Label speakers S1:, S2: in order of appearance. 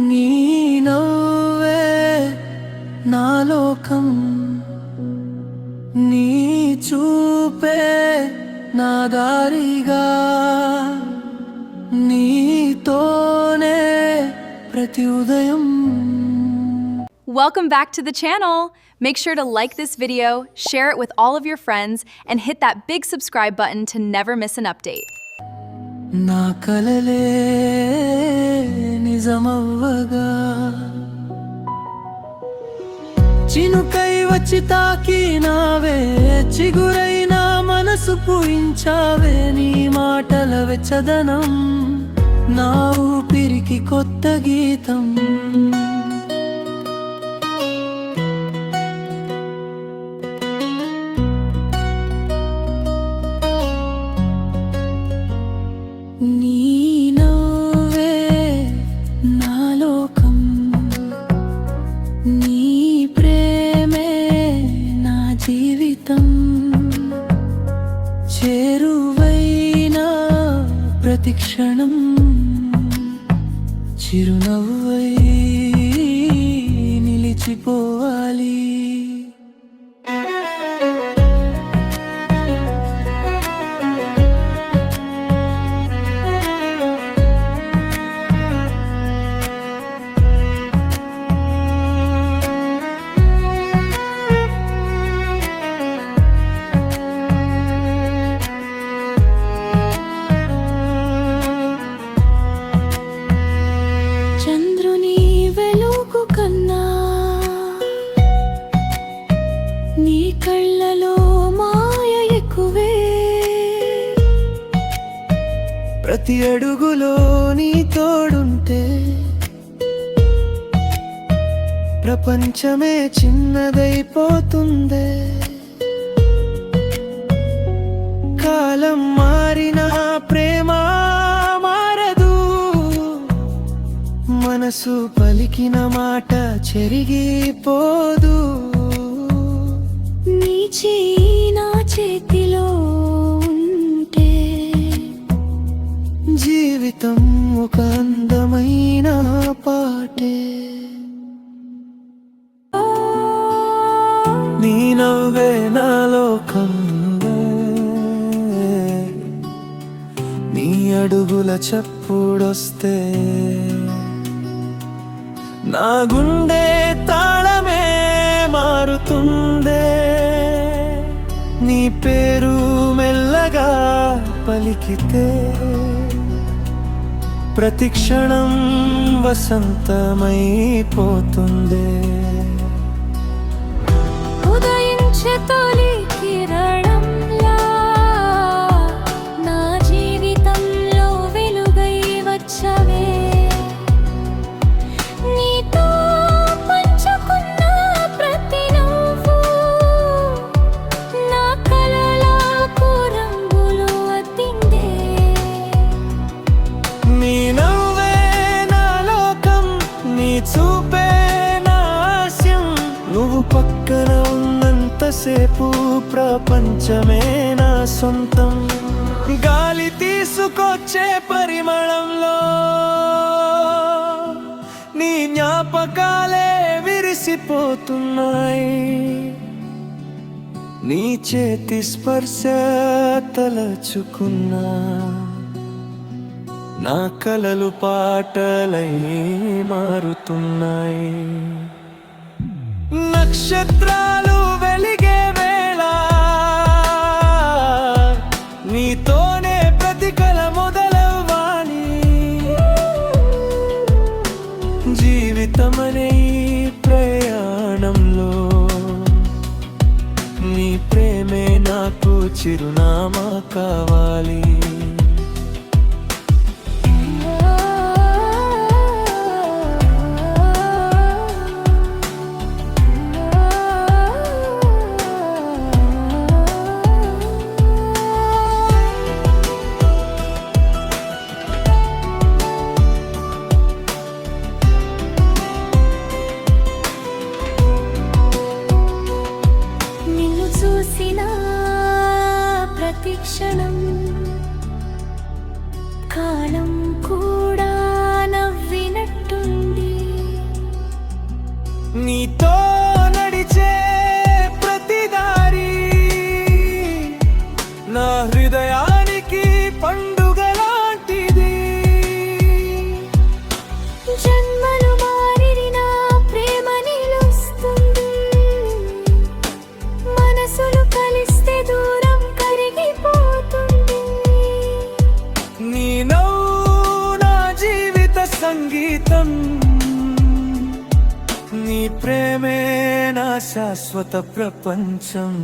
S1: నీ నవ్వే నా లోకం, నీ చూపే నా దారిగా, నీతోనే ప్రతి ఉదయం.
S2: Welcome back to the channel. Make sure to like this video, share it with all of your friends, and hit that big subscribe button to never miss an update.
S1: నా కలలే నిజమవ్వగా, చినుకై వచ్చి తాకినావే, చిగురైన మనసు పూయించావే. నీ మాటల వెచ్చదనం నా ఊపిరికి కొత్త గీతం. నీ నవ్వే నా లోకం, నీ ప్రేమే నా జీవితం. చేరువైన ప్రతి క్షణం చిరునవ్వై నిలిచిపోవాలి. చంద్రుని వెలుగు కన్నా నీ కళ్ళలో మాయ ఎక్కువే. ప్రతి అడుగులో నీ తోడుంటే ప్రపంచమే చిన్నదైపోతుందే. కాలం మారిన ప్రేమ మారదు, మనసు పలికిన మాట చెరిగిపోదు. నీ చేయి నా చేతిలో ఉంటే జీవితం ఒక అందమైన పాటే. నీ నవ్వే నా లోకం, నీ అడుగుల చప్పుడొస్తే నా గుండె తాళమే మారుతుందే. నీ పేరు మెల్లగా పలికితే ప్రతి క్షణం వసంతమైపోతుందే.
S3: ఉదయించే తొలి కిరణంలా నా జీవితంలో వెలుగై వచ్చవే. నీతో పంచుకున్న ప్రతి నవ్వు నా కలలకు రంగులు అద్దిందే.
S1: నీ నవ్వే నా లోకం, నీ చూపే నా ఆశయం. నువ్వు పక్కన ఉన్నంతసేపు ప్రపంచమే నా సొంతం. గాలి తీసుకొచ్చే పరిమళంలో నీ జ్ఞాపకాలే విరిసిపోతున్నాయి. నీ చేతి స్పర్శ తలచుకున్నా నా కలలు పాటలై మారుతున్నాయి. నక్షత్రాలు వెలిగే వేళ నీతోనే ప్రతి కల మొదలవ్వాలి. జీవితమనే ఈ ప్రయాణంలో నీ ప్రేమే నాకు చిరునామా కావాలి.
S3: నిన్ను చూసిన ప్రతి క్షణం
S1: నీతో నడిచే ప్రతి దారి నా హృదయానికి పండుగ లాంటిది.
S3: జన్మలు మారినా ప్రేమ నిలుస్తుంది, మనసులు కలిస్తే దూరం కరిగిపోతుంది.
S1: నీ నవ్వు నా జీవిత సంగీతం, నీ ప్రేమే నా శాశ్వత ప్రపంచం.